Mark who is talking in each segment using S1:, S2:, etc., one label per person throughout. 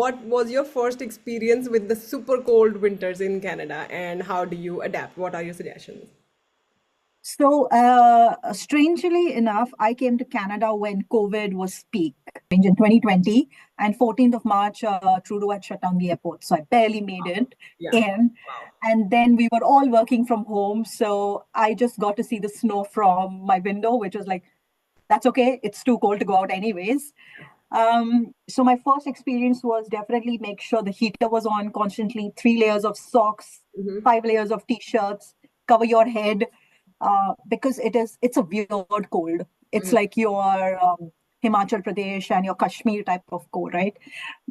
S1: what was your first experience with the super cold winters in Canada, and how do you adapt? What are your suggestions?
S2: So, strangely enough, I came to Canada when COVID was peak in 2020, and 14th of March, Trudeau had shut down the airport. So I barely made it
S1: Yeah.
S2: in.
S1: Wow.
S2: And then we were all working from home. So I just got to see the snow from my window, which was like, that's okay. It's too cold to go out anyways. So my first experience was definitely make sure the heater was on constantly, 3 layers of socks,
S1: Mm-hmm.
S2: 5 layers of t-shirts, cover your head, because it's a weird cold. It's
S1: Mm-hmm.
S2: like your Himachal Pradesh and your Kashmir type of cold, right?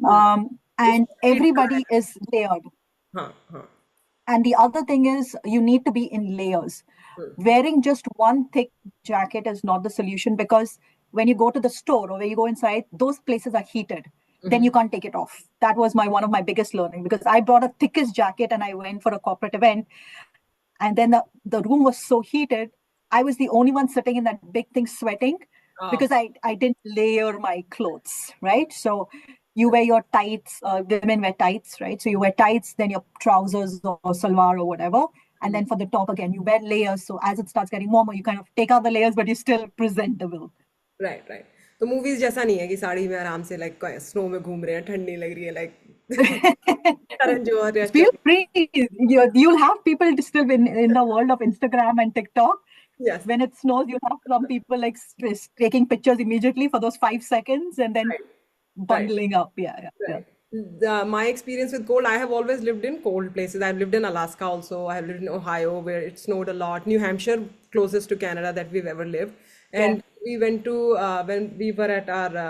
S1: Mm. It's
S2: And
S1: really
S2: everybody
S1: dry.
S2: is layered.
S1: Huh, huh.
S2: And the other thing is you need to be in layers.
S1: Mm.
S2: Wearing just one thick jacket is not the solution, because when you go to the store or when you go inside, those places are heated. Then
S1: Mm-hmm.
S2: you can't take it off. That was my one of my biggest learning, because I brought a thickest jacket and I went for a corporate event, and then the room was so heated. I was the only one sitting in that big thing sweating,
S1: Oh,
S2: because I didn't layer my clothes, right? So you wear your tights, women wear tights, right? So you wear tights, then your trousers or salwar or whatever. And
S1: mm.
S2: then for the top again, you wear layers. So as it starts getting warmer, you kind of take out the layers, but you're still presentable.
S1: Right, right. तो movies जैसा नहीं है कि साड़ी में आराम से like snow में घूम रहे हैं, ठंडी लग रही है लाइक करण जौहर या
S2: Feel
S1: क्या.
S2: free. You'll have people still in the world of Instagram and TikTok.
S1: Yes.
S2: When it snows, you have some people like taking pictures immediately for those 5 seconds and then
S1: Right, right.
S2: bundling up. Yeah, yeah, yeah.
S1: Right. My experience with cold, I have always lived in cold places. I've lived in Alaska also. I have lived in Ohio where it snowed a lot. New Hampshire, closest to Canada that we've ever lived.
S2: Yeah.
S1: And we went to, when we were at our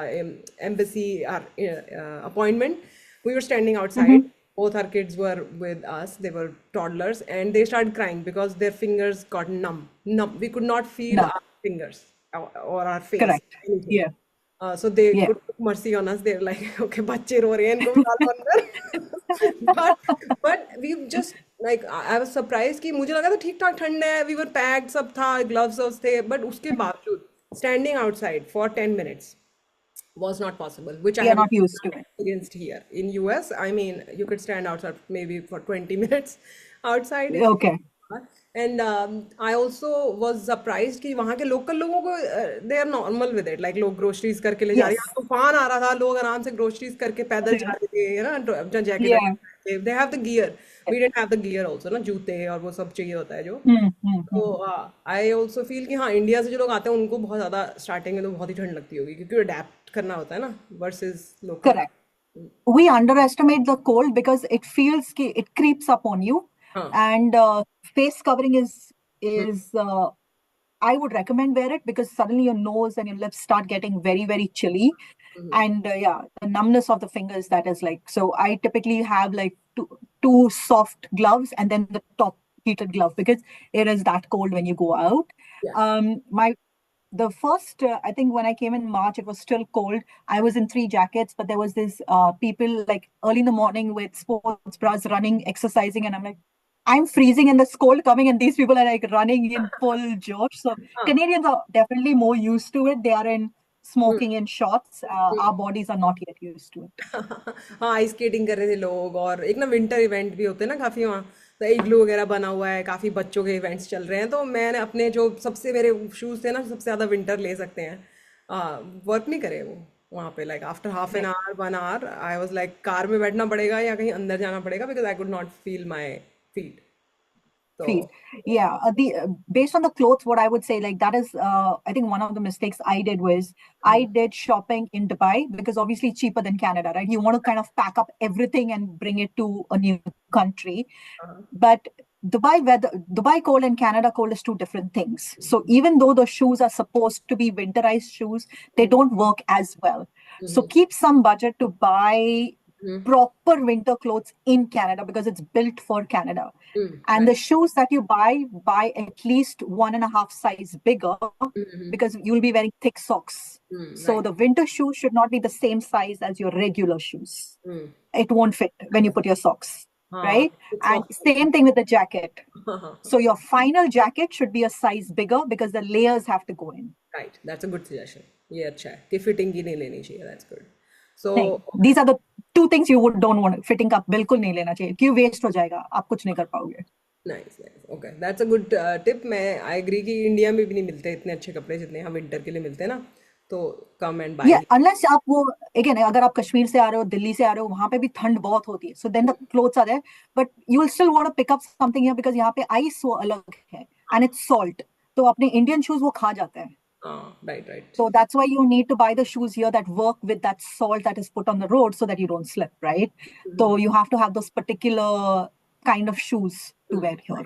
S1: embassy, our appointment, we were standing outside.
S2: Mm-hmm.
S1: Both our kids were with us. They were toddlers and they started crying because their fingers got numb. Numb. We could not feel
S2: No,
S1: our fingers or our face,
S2: correct.
S1: anything.
S2: Yeah,
S1: So they
S2: yeah.
S1: could took mercy on us. They're like, okay, बच्चे रो रहे हैं इनको भी डालो अंदर. But we just like I was surprised कि मुझे लगा था ठीक ठाक ठंड है. We were packed, सब था, gloves थे. But उसके बावजूद standing outside for 10 minutes was not possible, which I
S2: We are
S1: have
S2: not used to it.
S1: experienced here in US. I mean, you could stand outside maybe for 20 minutes outside if you
S2: Okay.
S1: and I also was surprised कि वहाँ के local लोगों को they are normal with it, like लोग groceries करके ले जा रहे हैं.
S2: Yes.
S1: तूफान आ रहा था, लोग आराम से groceries करके पैदल जा
S2: Yeah.
S1: रहे थे, है ना, अपना jacket
S2: Yeah.
S1: they have the gear. We didn't have the gear also ना, जूते और वो सब चाहिए होता है जो. तो
S2: Mm-hmm.
S1: आई ऑल्सो फील कि हाँ, इंडिया से जो लोग आते हैं उनको बहुत ज़्यादा स्टार्टिंग में तो बहुत ही ठंड लगती होगी क्योंकि अडेप्ट करना होता है ना versus local.
S2: Correct. We underestimate the cold because it creeps up on you,
S1: हाँ.
S2: and face covering is
S1: hmm.
S2: is I would recommend wear it, because suddenly your nose and your lips start getting very, very chilly.
S1: Hmm.
S2: And yeah, the numbness of the fingers, that is like, so I typically have like two soft gloves and then the top heated glove, because it is that cold when you go out.
S1: Yeah.
S2: My the first I think when I came in March, it was still cold. I was in 3 jackets, but there was this people like early in the morning with sports bras running, exercising, and I'm like, I'm freezing and there's cold coming, and these people are like running in full Josh. So
S1: हाँ.
S2: Canadians are definitely more used to it. They are in
S1: hmm.
S2: smoking in shorts. Our bodies are not yet used to it.
S1: हाँ, ice skating कर रहे थे लोग और एक ना winter event भी होते हैं ना काफी वहाँ, तो इग्लू वगैरह बना हुआ है, काफी बच्चों के इवेंट्स चल रहे हैं. तो मैंने अपने जो सबसे मेरे शूज थे ना, सबसे ज्यादा विंटर ले सकते हैं, वर्क नहीं करे वो वहाँ पे. Like after half an
S2: Right.
S1: Hour 1 hour I was like car में बैठना पड़ेगा या कहीं अंदर जाना पड़ेगा because I could not feel my feet. तो
S2: Feet. Yeah. The Based on the clothes, what I would say, like that is, I think one of the mistakes I did was I did shopping in Dubai, because obviously it's cheaper than Canada, right? You want to kind of pack up everything and bring it to a new country. But Dubai cold and Canada cold is two different things. So even though the shoes are supposed to be winterized shoes, they don't work as well. So keep some budget to buy proper winter clothes in Canada, because it's built for Canada. And
S1: right.
S2: the shoes that you buy at least 1.5 size bigger, because you'll be wearing thick socks. So
S1: Right.
S2: the winter shoe should not be the same size as your regular shoes. It won't fit when you put your socks,
S1: हाँ,
S2: right?
S1: six
S2: And
S1: socks.
S2: same thing with the jacket.
S1: हाँ.
S2: So your final jacket should be a size bigger, because the layers have to go in.
S1: Right, that's a good suggestion. ये अच्छा है कि fitting की नहीं लेनी चाहिए. That's good. So
S2: नहीं, these are the two things you don't want. Fitting का बिल्कुल नहीं लेना चाहिए क्यों वेस्ट हो जाएगा, आप कुछ नहीं कर पाओगे.
S1: Nice nice, okay, that's a good tip. मैं आई एग्री कि इंडिया में भी नहीं मिलते इतने अच्छे कपड़े जितने यहाँ विंटर के लिए मिलते हैं ना, तो come and bye.
S2: Yeah, unless आप वो again अगर आप कश्मीर से आ रहे हो, दिल्ली से आ रहे हो, वहां पे भी ठंड बहुत होती है. So then the clothes are there, but you will still want to pick up something here because यहाँ पे ice वो अलग है and it's salt. तो अपने Indian shoes वो खा जाते हैं.
S1: हाँ, right right.
S2: So that's why you need to buy the shoes here that work with that salt that is put on the road so that you don't slip, right? So you have to have those particular kind of shoes to wear here.